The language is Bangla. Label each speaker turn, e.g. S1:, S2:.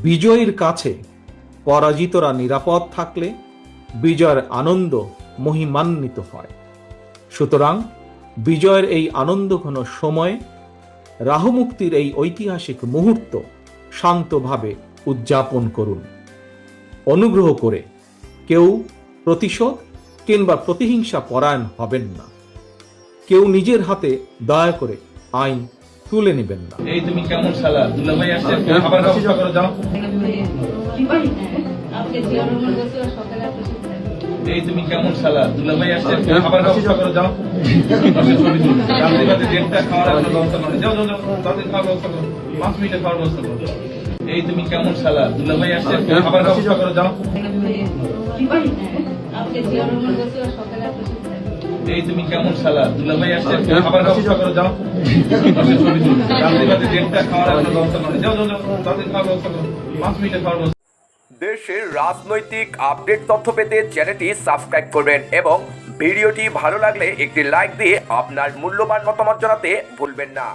S1: বিজয়ীর কাছে পরাজিতরা নিরাপদ থাকলে বিজয়ের আনন্দ মহিমান্বিত হয়। সুতরাং বিজয়ের এই আনন্দঘন সময়ে রাহুমুক্তির এই ঐতিহাসিক মুহূর্ত শান্তভাবে উদযাপন করুন। অনুগ্রহ করে কেউ প্রতিশোধ কিংবা প্রতিহিংসা পরায়ণ হবেন না। কেউ নিজের হাতে দয়া করে আইন তুলে নেবেন না।
S2: এই তুমি কেমন শালা, দুলাভাই আসছে, খাবার ব্যবস্থা করো, যাও। এই তুমি কেমন শালা, দুলাভাই আসছে, খাবার ব্যবস্থা করো, যাও। রাত্রিবাদে দেড়টা খাওয়ার ব্যবস্থা করো, যাও যাও যাও, তাদের খাওয়ার ব্যবস্থা করো, 5 মিনিটের খাওয়ার ব্যবস্থা করো। এই তুমি কেমন শালা, দুলাভাই আসছে, খাবার ব্যবস্থা করো, যাও। এই তুমি কেমন শালা, দুলাভাই আসছে, খাবার ব্যবস্থা করো, যাও। রাত্রিবাদে দেড়টা খাওয়ার ব্যবস্থা করো, যাও যাও যাও, তাদের খাওয়ার ব্যবস্থা করো, 5 মিনিটের খাওয়ার ব্যবস্থা।
S3: দেশের রাজনৈতিক আপডেট তথ্য পেতে চ্যানেলটি সাবস্ক্রাইব করবেন এবং ভিডিওটি ভালো লাগলে একটি লাইক দিয়ে আপনার মূল্যবান মতামত জানাতে ভুলবেন না।